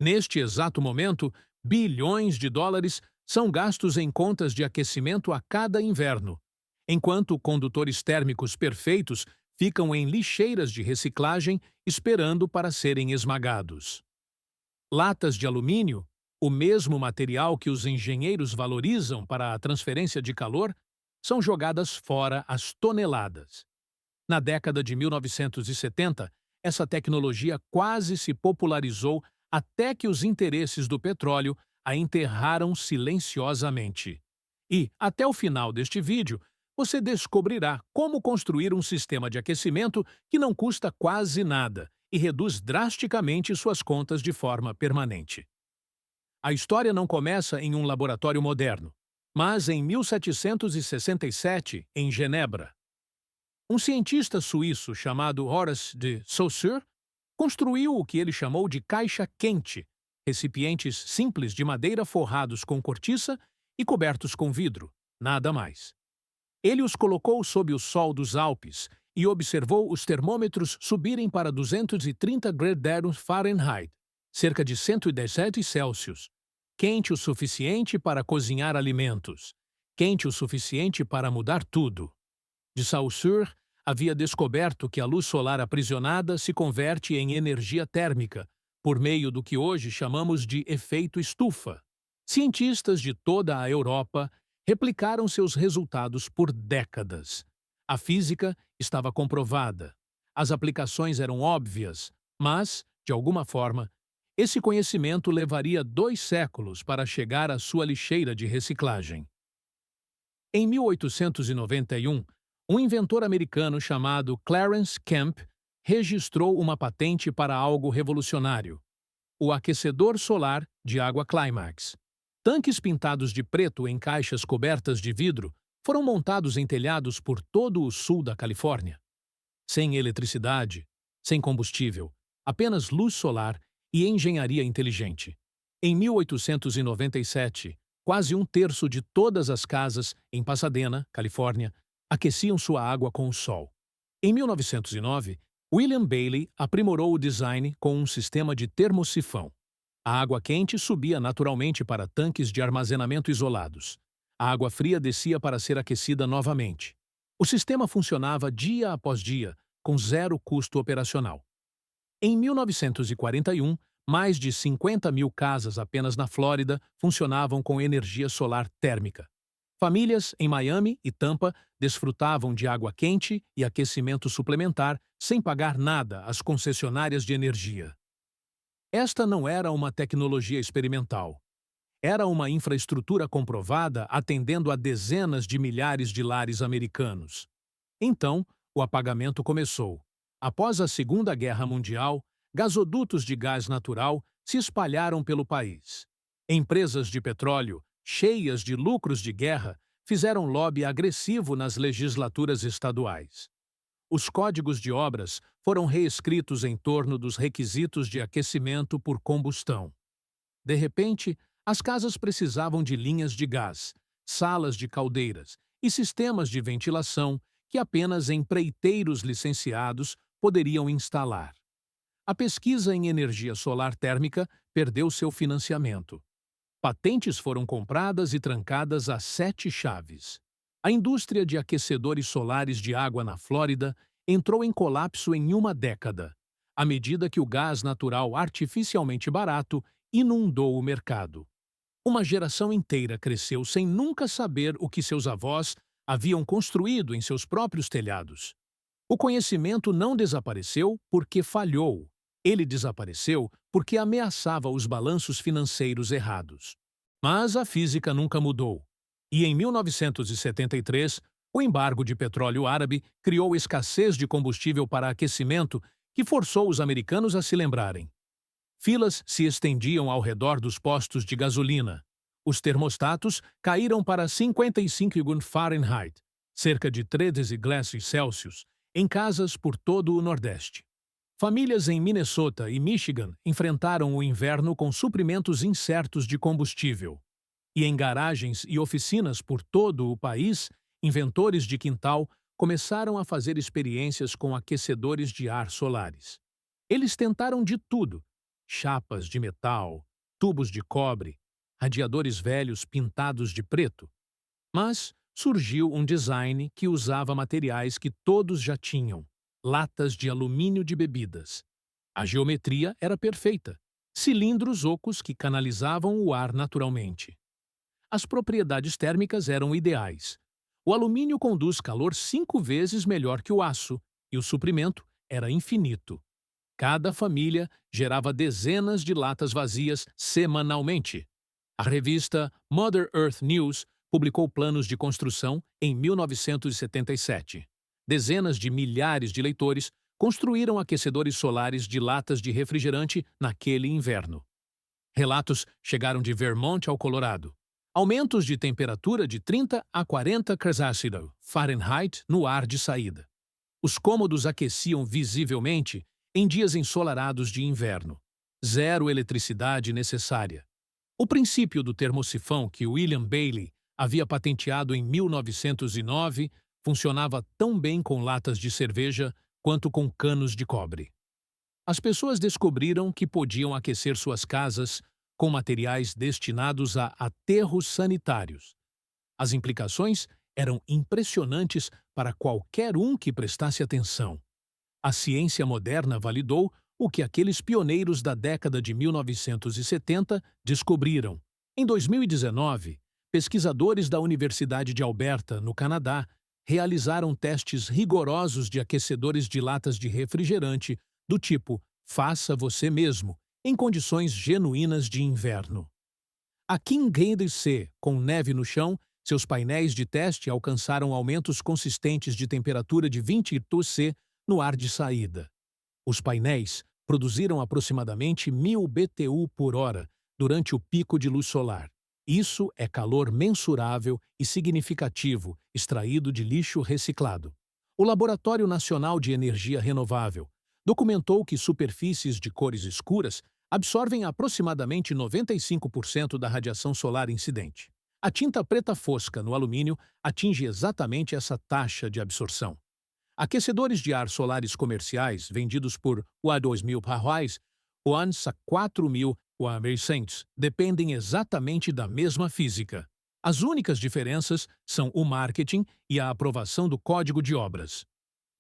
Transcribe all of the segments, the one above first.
Neste exato momento, bilhões de dólares são gastos em contas de aquecimento a cada inverno, enquanto condutores térmicos perfeitos ficam em lixeiras de reciclagem esperando para serem esmagados. Latas de alumínio, o mesmo material que os engenheiros valorizam para a transferência de calor, são jogadas fora às toneladas. Na década de 1970, essa tecnologia quase se popularizou até que os interesses do petróleo a enterraram silenciosamente. E, até o final deste vídeo, você descobrirá como construir um sistema de aquecimento que não custa quase nada e reduz drasticamente suas contas de forma permanente. A história não começa em um laboratório moderno, mas em 1767, em Genebra. Um cientista suíço chamado Horace de Saussure construiu o que ele chamou de caixa quente, recipientes simples de madeira forrados com cortiça e cobertos com vidro, nada mais. Ele os colocou sob o sol dos Alpes e observou os termômetros subirem para 230 graus Fahrenheit, cerca de 117 Celsius, quente o suficiente para cozinhar alimentos, quente o suficiente para mudar tudo. De Saussure havia descoberto que a luz solar aprisionada se converte em energia térmica, por meio do que hoje chamamos de efeito estufa. Cientistas de toda a Europa replicaram seus resultados por décadas. A física estava comprovada. As aplicações eram óbvias, mas, de alguma forma, esse conhecimento levaria 2 séculos para chegar à sua lixeira de reciclagem. Em 1891, um inventor americano chamado Clarence Kemp registrou uma patente para algo revolucionário: o aquecedor solar de água Climax. Tanques pintados de preto em caixas cobertas de vidro foram montados em telhados por todo o sul da Califórnia. Sem eletricidade, sem combustível, apenas luz solar e engenharia inteligente. Em 1897, quase um terço de todas as casas em Pasadena, Califórnia, aqueciam sua água com o sol. Em 1909, William Bailey aprimorou o design com um sistema de termosifão. A água quente subia naturalmente para tanques de armazenamento isolados. A água fria descia para ser aquecida novamente. O sistema funcionava dia após dia, com zero custo operacional. Em 1941, mais de 50 mil casas apenas na Flórida funcionavam com energia solar térmica. Famílias em Miami e Tampa desfrutavam de água quente e aquecimento suplementar sem pagar nada às concessionárias de energia. Esta não era uma tecnologia experimental. Era uma infraestrutura comprovada atendendo a dezenas de milhares de lares americanos. Então, o apagamento começou. Após a Segunda Guerra Mundial, gasodutos de gás natural se espalharam pelo país. Empresas de petróleo, cheias de lucros de guerra, fizeram lobby agressivo nas legislaturas estaduais. Os códigos de obras foram reescritos em torno dos requisitos de aquecimento por combustão. De repente, as casas precisavam de linhas de gás, salas de caldeiras e sistemas de ventilação que apenas empreiteiros licenciados poderiam instalar. A pesquisa em energia solar térmica perdeu seu financiamento. Patentes foram compradas e trancadas a 7 chaves. A indústria de aquecedores solares de água na Flórida entrou em colapso em uma década, à medida que o gás natural artificialmente barato inundou o mercado. Uma geração inteira cresceu sem nunca saber o que seus avós haviam construído em seus próprios telhados. O conhecimento não desapareceu porque falhou. Ele desapareceu porque ameaçava os balanços financeiros errados. Mas a física nunca mudou. E em 1973, o embargo de petróleo árabe criou escassez de combustível para aquecimento que forçou os americanos a se lembrarem. Filas se estendiam ao redor dos postos de gasolina. Os termostatos caíram para 55 graus Fahrenheit, cerca de 13 graus Celsius, em casas por todo o Nordeste. Famílias em Minnesota e Michigan enfrentaram o inverno com suprimentos incertos de combustível. E em garagens e oficinas por todo o país, inventores de quintal começaram a fazer experiências com aquecedores de ar solares. Eles tentaram de tudo: chapas de metal, tubos de cobre, radiadores velhos pintados de preto. Mas surgiu um design que usava materiais que todos já tinham: latas de alumínio de bebidas. A geometria era perfeita, cilindros ocos que canalizavam o ar naturalmente. As propriedades térmicas eram ideais. O alumínio conduz calor 5 vezes melhor que o aço, e o suprimento era infinito. Cada família gerava dezenas de latas vazias semanalmente. A revista Mother Earth News publicou planos de construção em 1977. Dezenas de milhares de leitores construíram aquecedores solares de latas de refrigerante naquele inverno. Relatos chegaram de Vermont ao Colorado. Aumentos de temperatura de 30 a 40 Fahrenheit no ar de saída. Os cômodos aqueciam visivelmente em dias ensolarados de inverno. Zero eletricidade necessária. O princípio do termosifão que William Bailey havia patenteado em 1909 funcionava tão bem com latas de cerveja quanto com canos de cobre. As pessoas descobriram que podiam aquecer suas casas com materiais destinados a aterros sanitários. As implicações eram impressionantes para qualquer um que prestasse atenção. A ciência moderna validou o que aqueles pioneiros da década de 1970 descobriram. Em 2019, pesquisadores da Universidade de Alberta, no Canadá, realizaram testes rigorosos de aquecedores de latas de refrigerante do tipo "faça você mesmo", em condições genuínas de inverno. Aqui em Canadá, com neve no chão, seus painéis de teste alcançaram aumentos consistentes de temperatura de 20 °C no ar de saída. Os painéis produziram aproximadamente 1000 BTU por hora durante o pico de luz solar. Isso é calor mensurável e significativo extraído de lixo reciclado. O Laboratório Nacional de Energia Renovável documentou que superfícies de cores escuras absorvem aproximadamente 95% da radiação solar incidente. A tinta preta fosca no alumínio atinge exatamente essa taxa de absorção. Aquecedores de ar solares comerciais vendidos por R$ 2.000 ou a R$ 4.000 dependem exatamente da mesma física. As únicas diferenças são o marketing e a aprovação do código de obras.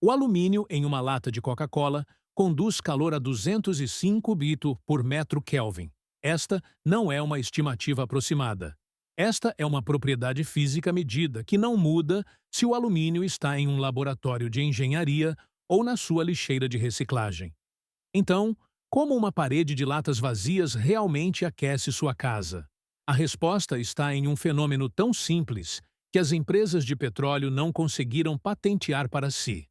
O alumínio em uma lata de Coca-Cola conduz calor a 205 BTU por metro Kelvin. Esta não é uma estimativa aproximada. Esta é uma propriedade física medida que não muda se o alumínio está em um laboratório de engenharia ou na sua lixeira de reciclagem. Então, como uma parede de latas vazias realmente aquece sua casa? A resposta está em um fenômeno tão simples que as empresas de petróleo não conseguiram patentear para si.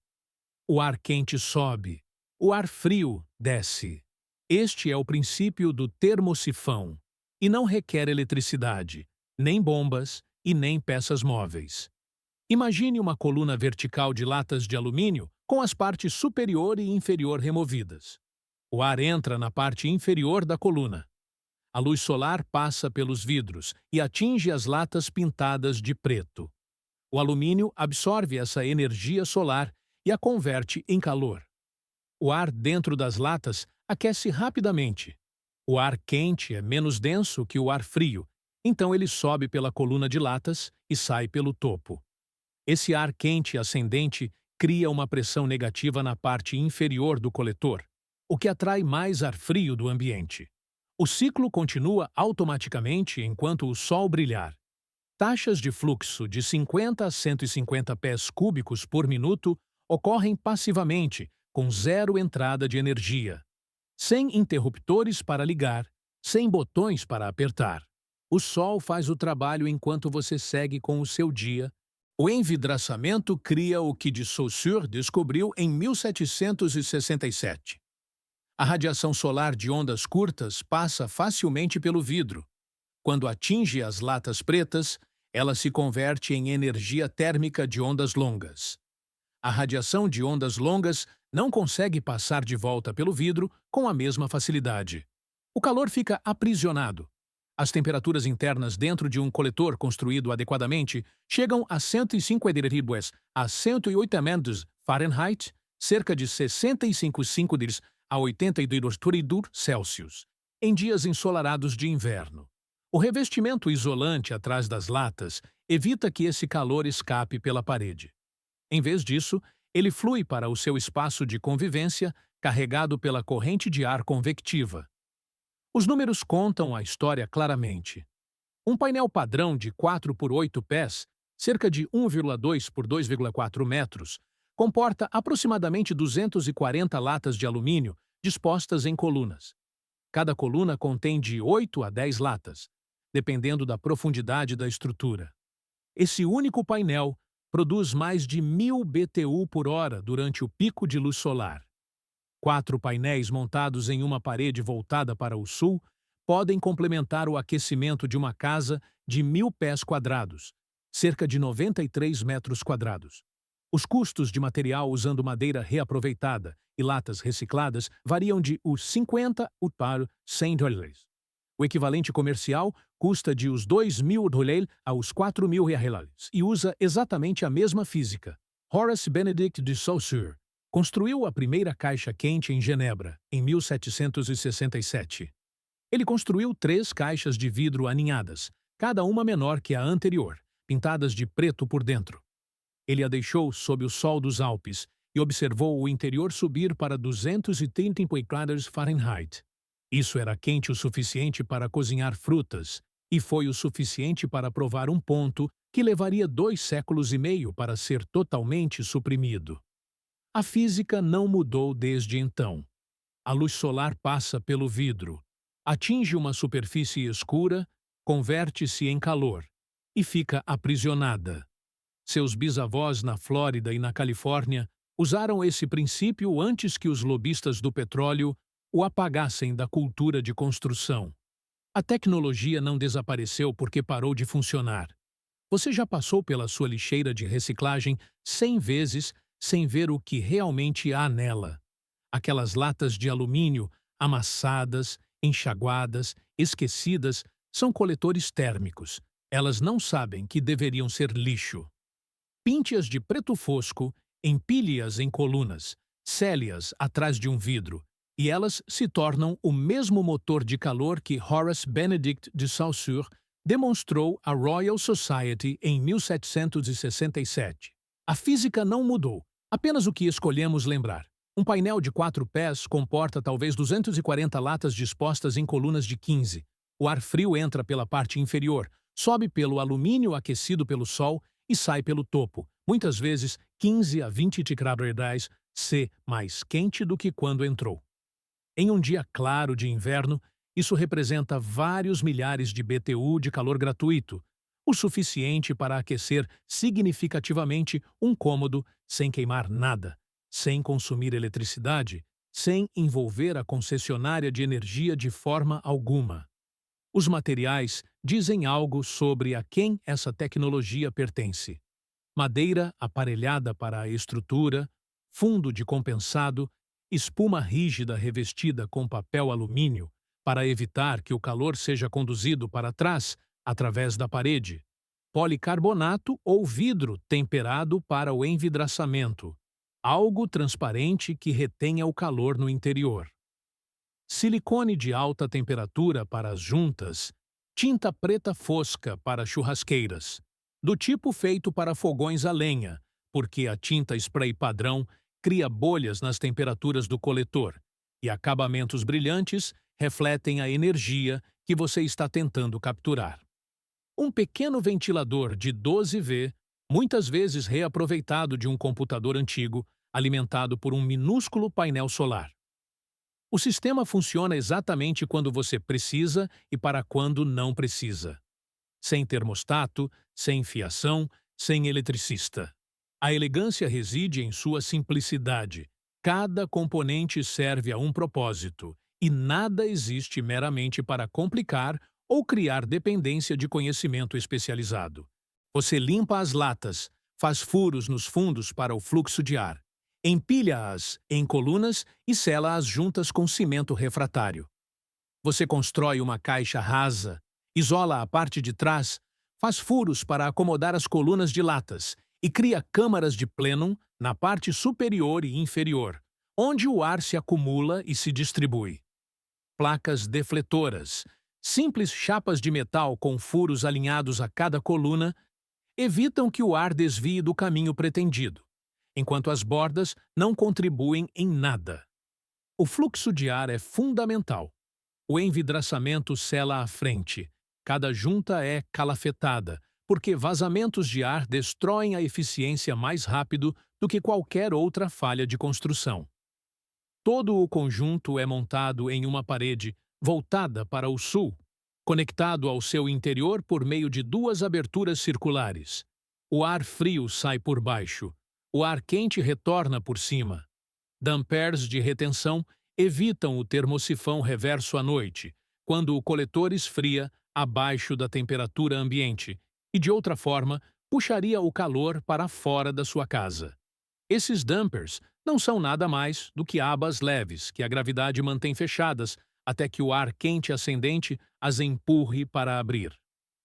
O ar quente sobe, o ar frio desce. Este é o princípio do termosifão, e não requer eletricidade, nem bombas e nem peças móveis. Imagine uma coluna vertical de latas de alumínio com as partes superior e inferior removidas. O ar entra na parte inferior da coluna. A luz solar passa pelos vidros e atinge as latas pintadas de preto. O alumínio absorve essa energia solar e a converte em calor. O ar dentro das latas aquece rapidamente. O ar quente é menos denso que o ar frio, então ele sobe pela coluna de latas e sai pelo topo. Esse ar quente ascendente cria uma pressão negativa na parte inferior do coletor, o que atrai mais ar frio do ambiente. O ciclo continua automaticamente enquanto o sol brilhar. Taxas de fluxo de 50 a 150 pés cúbicos por minuto ocorrem passivamente, com zero entrada de energia. Sem interruptores para ligar, sem botões para apertar. O sol faz o trabalho enquanto você segue com o seu dia. O envidraçamento cria o que de Saussure descobriu em 1767. A radiação solar de ondas curtas passa facilmente pelo vidro. Quando atinge as latas pretas, ela se converte em energia térmica de ondas longas. A radiação de ondas longas não consegue passar de volta pelo vidro com a mesma facilidade. O calor fica aprisionado. As temperaturas internas dentro de um coletor construído adequadamente chegam a 150 a 108 Fahrenheit, cerca de 65 a 82 Celsius. em dias ensolarados de inverno. O revestimento isolante atrás das latas evita que esse calor escape pela parede. Em vez disso, ele flui para o seu espaço de convivência, carregado pela corrente de ar convectiva. Os números contam a história claramente. Um painel padrão de 4 por 8 pés, cerca de 1,2 por 2,4 metros, comporta aproximadamente 240 latas de alumínio dispostas em colunas. Cada coluna contém de 8 a 10 latas, dependendo da profundidade da estrutura. Esse único painel produz mais de 1000 BTU por hora durante o pico de luz solar. 4 painéis montados em uma parede voltada para o sul podem complementar o aquecimento de uma casa de 1000 pés quadrados, cerca de 93 metros quadrados. Os custos de material usando madeira reaproveitada e latas recicladas variam de os 50 para $100. O equivalente comercial custa de os $2.000 aos $4.000 e usa exatamente a mesma física. Horace Benedict de Saussure construiu a primeira caixa quente em Genebra, em 1767. Ele construiu 3 caixas de vidro aninhadas, cada uma menor que a anterior, pintadas de preto por dentro. Ele a deixou sob o sol dos Alpes e observou o interior subir para 230 graus Fahrenheit. Isso era quente o suficiente para cozinhar frutas, e foi o suficiente para provar um ponto que levaria 2 séculos e meio para ser totalmente suprimido. A física não mudou desde então. A luz solar passa pelo vidro, atinge uma superfície escura, converte-se em calor e fica aprisionada. Seus bisavós na Flórida e na Califórnia usaram esse princípio antes que os lobistas do petróleo o apagassem da cultura de construção. A tecnologia não desapareceu porque parou de funcionar. Você já passou pela sua lixeira de reciclagem 100 vezes sem ver o que realmente há nela. Aquelas latas de alumínio amassadas, enxaguadas, esquecidas, são coletores térmicos. Elas não sabem que deveriam ser lixo. Pinte-as de preto fosco, empilhe-as em colunas, cele-as atrás de um vidro, e elas se tornam o mesmo motor de calor que Horace Benedict de Saussure demonstrou à Royal Society em 1767. A física não mudou, apenas o que escolhemos lembrar. Um painel de 4 pés comporta talvez 240 latas dispostas em colunas de 15. O ar frio entra pela parte inferior, sobe pelo alumínio aquecido pelo sol e sai pelo topo, muitas vezes 15 a 20 graus C mais quente do que quando entrou. Em um dia claro de inverno, isso representa vários milhares de BTU de calor gratuito, o suficiente para aquecer significativamente um cômodo sem queimar nada, sem consumir eletricidade, sem envolver a concessionária de energia de forma alguma. Os materiais dizem algo sobre a quem essa tecnologia pertence. Madeira aparelhada para a estrutura, fundo de compensado, espuma rígida revestida com papel alumínio para evitar que o calor seja conduzido para trás através da parede, policarbonato ou vidro temperado para o envidraçamento, algo transparente que retenha o calor no interior. Silicone de alta temperatura para as juntas, tinta preta fosca para churrasqueiras, do tipo feito para fogões a lenha, porque a tinta spray padrão cria bolhas nas temperaturas do coletor, e acabamentos brilhantes refletem a energia que você está tentando capturar. Um pequeno ventilador de 12V, muitas vezes reaproveitado de um computador antigo, alimentado por um minúsculo painel solar. O sistema funciona exatamente quando você precisa e para quando não precisa. Sem termostato, sem fiação, sem eletricista. A elegância reside em sua simplicidade. Cada componente serve a um propósito, e nada existe meramente para complicar ou criar dependência de conhecimento especializado. Você limpa as latas, faz furos nos fundos para o fluxo de ar, empilha-as em colunas e sela-as juntas com cimento refratário. Você constrói uma caixa rasa, isola a parte de trás, faz furos para acomodar as colunas de latas e cria câmaras de plenum na parte superior e inferior, onde o ar se acumula e se distribui. placas defletoras, simples chapas de metal com furos alinhados a cada coluna, evitam que o ar desvie do caminho pretendido, enquanto as bordas não contribuem em nada. O fluxo de ar é fundamental. O envidraçamento sela a frente. Cada junta é calafetada, porque vazamentos de ar destroem a eficiência mais rápido do que qualquer outra falha de construção. Todo o conjunto é montado em uma parede voltada para o sul, conectado ao seu interior por meio de duas aberturas circulares. O ar frio sai por baixo, o ar quente retorna por cima. Dampers de retenção evitam o termosifão reverso à noite, quando o coletor esfria abaixo da temperatura ambiente, e de outra forma puxaria o calor para fora da sua casa. Esses dampers não são nada mais do que abas leves que a gravidade mantém fechadas até que o ar quente ascendente as empurre para abrir.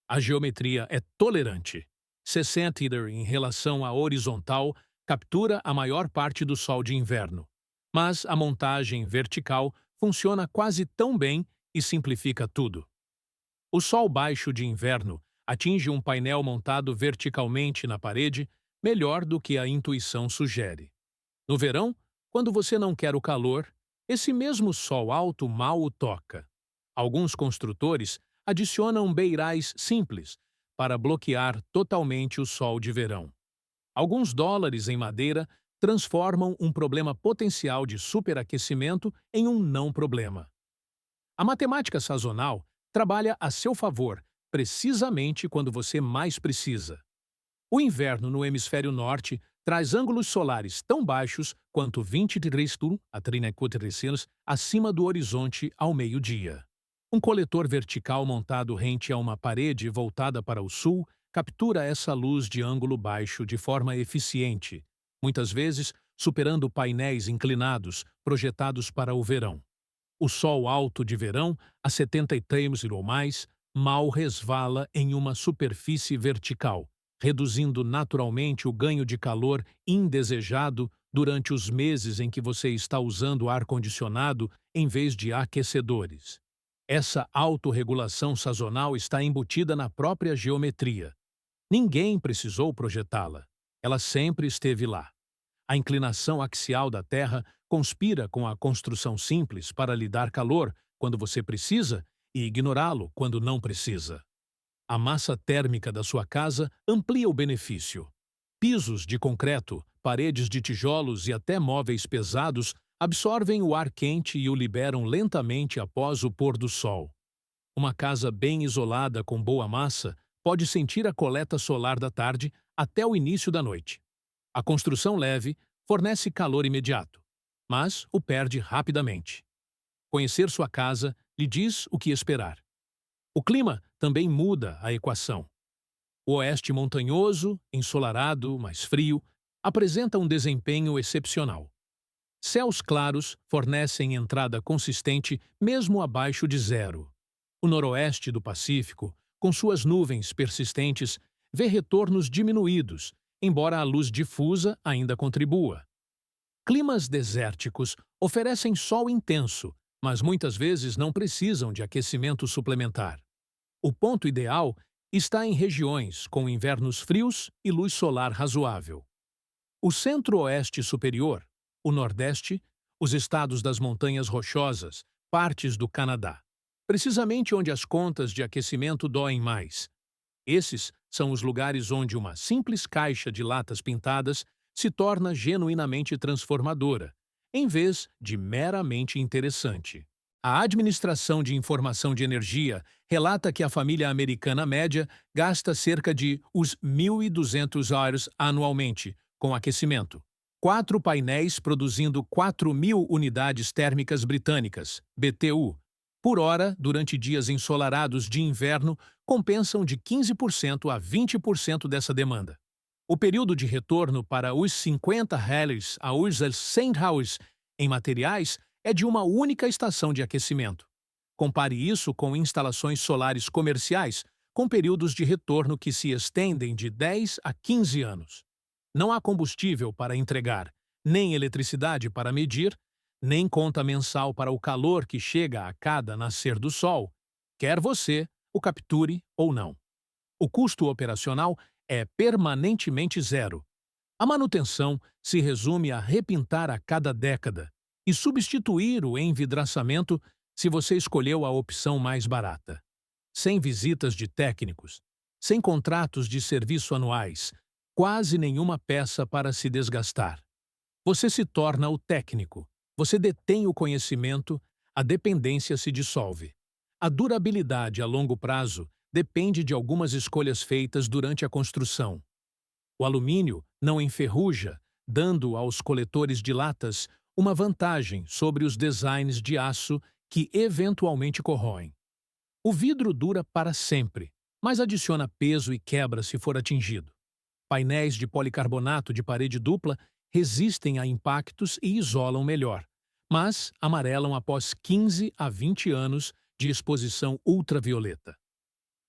A geometria é tolerante. 60 em relação à horizontal captura a maior parte do sol de inverno, mas a montagem vertical funciona quase tão bem e simplifica tudo. O sol baixo de inverno atinge um painel montado verticalmente na parede melhor do que a intuição sugere. No verão, quando você não quer o calor, esse mesmo sol alto mal o toca. Alguns construtores adicionam beirais simples para bloquear totalmente o sol de verão. Alguns dólares em madeira transformam um problema potencial de superaquecimento em um não problema. A matemática sazonal trabalha a seu favor precisamente quando você mais precisa. O inverno no hemisfério norte traz ângulos solares tão baixos quanto 23 a 34 acima do horizonte ao meio-dia. Um coletor vertical montado rente a uma parede voltada para o sul captura essa luz de ângulo baixo de forma eficiente, muitas vezes superando painéis inclinados projetados para o verão. O sol alto de verão, a 73 ou mais, mal resvala em uma superfície vertical, reduzindo naturalmente o ganho de calor indesejado durante os meses em que você está usando ar-condicionado em vez de aquecedores. Essa autorregulação sazonal está embutida na própria geometria. Ninguém precisou projetá-la. Ela sempre esteve lá. A inclinação axial da Terra conspira com a construção simples para lhe dar calor quando você precisa e ignorá-lo quando não precisa. A massa térmica da sua casa amplia o benefício. Pisos de concreto, paredes de tijolos e até móveis pesados absorvem o ar quente e o liberam lentamente após o pôr do sol. Uma casa bem isolada com boa massa pode sentir a coleta solar da tarde até o início da noite. A construção leve fornece calor imediato, mas o perde rapidamente. Conhecer sua casa lhe diz o que esperar. O clima também muda a equação. O oeste montanhoso, ensolarado, mais frio, apresenta um desempenho excepcional. Céus claros fornecem entrada consistente mesmo abaixo de zero. O noroeste do Pacífico, com suas nuvens persistentes, vê retornos diminuídos, embora a luz difusa ainda contribua. Climas desérticos oferecem sol intenso, mas muitas vezes não precisam de aquecimento suplementar. O ponto ideal está em regiões com invernos frios e luz solar razoável. O centro-oeste superior, o nordeste, os estados das montanhas rochosas, partes do Canadá, precisamente onde as contas de aquecimento doem mais. Esses são os lugares onde uma simples caixa de latas pintadas se torna genuinamente transformadora, em vez de meramente interessante. A Administração de Informação de Energia relata que a família americana média gasta cerca de os 1.200 horas anualmente com aquecimento. 4 painéis produzindo 4.000 unidades térmicas britânicas, BTU, por hora durante dias ensolarados de inverno compensam de 15% a 20% dessa demanda. O período de retorno para os 50 Helles a os 100 Helles em materiais é de uma única estação de aquecimento. Compare isso com instalações solares comerciais, com períodos de retorno que se estendem de 10 a 15 anos. Não há combustível para entregar, nem eletricidade para medir, nem conta mensal para o calor que chega a cada nascer do sol, quer você o capture ou não. O custo operacional é permanentemente zero. A manutenção se resume a repintar a cada década e substituir o envidraçamento se você escolheu a opção mais barata. Sem visitas de técnicos, sem contratos de serviço anuais, quase nenhuma peça para se desgastar. Você se torna o técnico, você detém o conhecimento, a dependência se dissolve. A durabilidade a longo prazo depende de algumas escolhas feitas durante a construção. O alumínio não enferruja, dando aos coletores de latas uma vantagem sobre os designs de aço que eventualmente corroem. O vidro dura para sempre, mas adiciona peso e quebra se for atingido. Painéis de policarbonato de parede dupla resistem a impactos e isolam melhor, mas amarelam após 15 a 20 anos de exposição ultravioleta.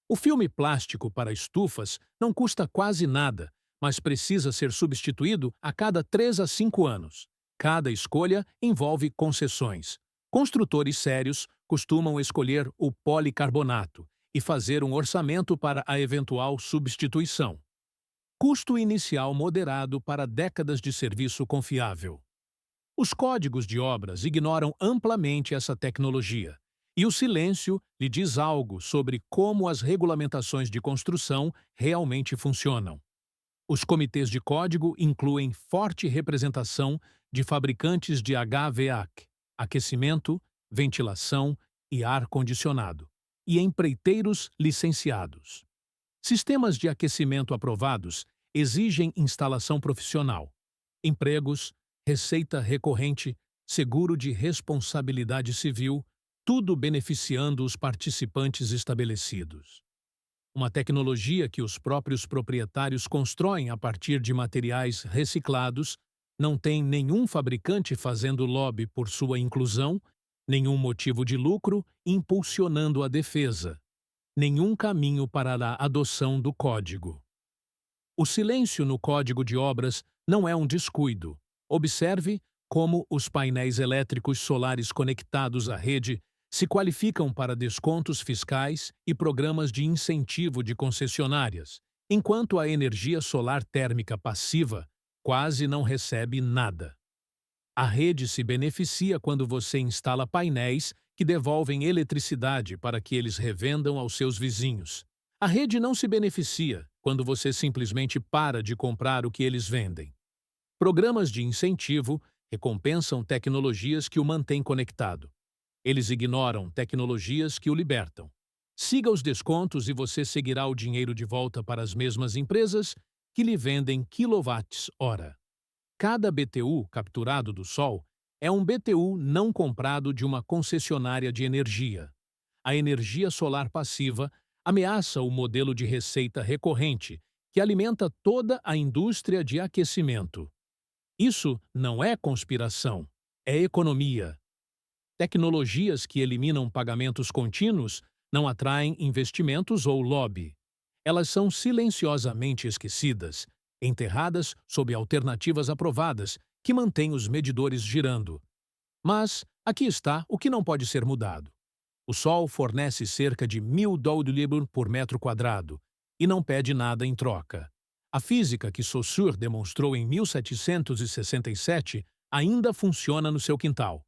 O filme plástico para estufas não custa quase nada, mas precisa ser substituído a cada 3 a 5 anos. Cada escolha envolve concessões. Construtores sérios costumam escolher o policarbonato e fazer um orçamento para a eventual substituição. Custo inicial moderado para décadas de serviço confiável. Os códigos de obras ignoram amplamente essa tecnologia, e o silêncio lhe diz algo sobre como as regulamentações de construção realmente funcionam. Os comitês de código incluem forte representação de fabricantes de HVAC, aquecimento, ventilação e ar-condicionado, e empreiteiros licenciados. Sistemas de aquecimento aprovados exigem instalação profissional, empregos, receita recorrente, seguro de responsabilidade civil, tudo beneficiando os participantes estabelecidos. Uma tecnologia que os próprios proprietários constroem a partir de materiais reciclados, não tem nenhum fabricante fazendo lobby por sua inclusão, nenhum motivo de lucro impulsionando a defesa, nenhum caminho para a adoção do código. O silêncio no código de obras não é um descuido. Observe como os painéis elétricos solares conectados à rede se qualificam para descontos fiscais e programas de incentivo de concessionárias, enquanto a energia solar térmica passiva quase não recebe nada. A rede se beneficia quando você instala painéis que devolvem eletricidade para que eles revendam aos seus vizinhos. A rede não se beneficia quando você simplesmente para de comprar o que eles vendem. Programas de incentivo recompensam tecnologias que o mantêm conectado. Eles ignoram tecnologias que o libertam. Siga os descontos e você seguirá o dinheiro de volta para as mesmas empresas que lhe vendem quilowatts-hora. Cada BTU capturado do sol é um BTU não comprado de uma concessionária de energia. A energia solar passiva ameaça o modelo de receita recorrente que alimenta toda a indústria de aquecimento. Isso não é conspiração, é economia. Tecnologias que eliminam pagamentos contínuos não atraem investimentos ou lobby. Elas são silenciosamente esquecidas, enterradas sob alternativas aprovadas que mantêm os medidores girando. Mas aqui está o que não pode ser mudado. O Sol fornece cerca de 1000 Joule por metro quadrado e não pede nada em troca. A física que Saussure demonstrou em 1767 ainda funciona no seu quintal.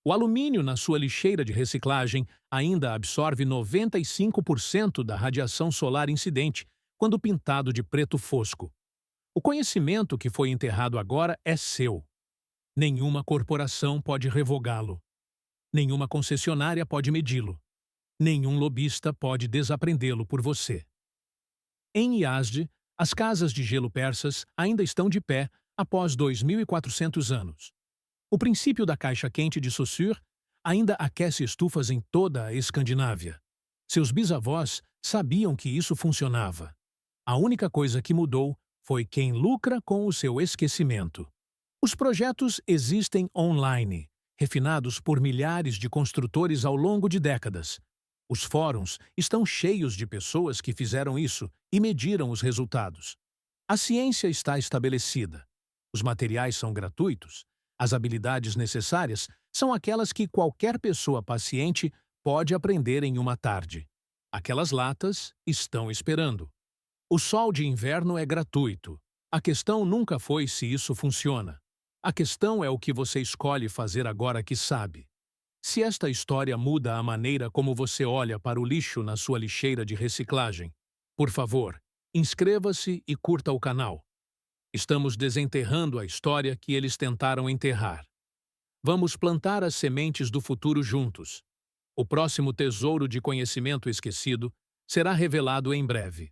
O alumínio na sua lixeira de reciclagem ainda absorve 95% da radiação solar incidente quando pintado de preto fosco. O conhecimento que foi enterrado agora é seu. Nenhuma corporação pode revogá-lo. Nenhuma concessionária pode medi-lo. Nenhum lobista pode desaprendê-lo por você. Em Yazd, as casas de gelo persas ainda estão de pé após 2.400 anos. O princípio da caixa quente de Saussure ainda aquece estufas em toda a Escandinávia. Seus bisavós sabiam que isso funcionava. A única coisa que mudou foi quem lucra com o seu esquecimento. Os projetos existem online, refinados por milhares de construtores ao longo de décadas. Os fóruns estão cheios de pessoas que fizeram isso e mediram os resultados. A ciência está estabelecida. Os materiais são gratuitos. As habilidades necessárias são aquelas que qualquer pessoa paciente pode aprender em uma tarde. Aquelas latas estão esperando. O sol de inverno é gratuito. A questão nunca foi se isso funciona. A questão é o que você escolhe fazer agora que sabe. Se esta história muda a maneira como você olha para o lixo na sua lixeira de reciclagem, por favor, inscreva-se e curta o canal. Estamos desenterrando a história que eles tentaram enterrar. Vamos plantar as sementes do futuro juntos. O próximo tesouro de conhecimento esquecido será revelado em breve.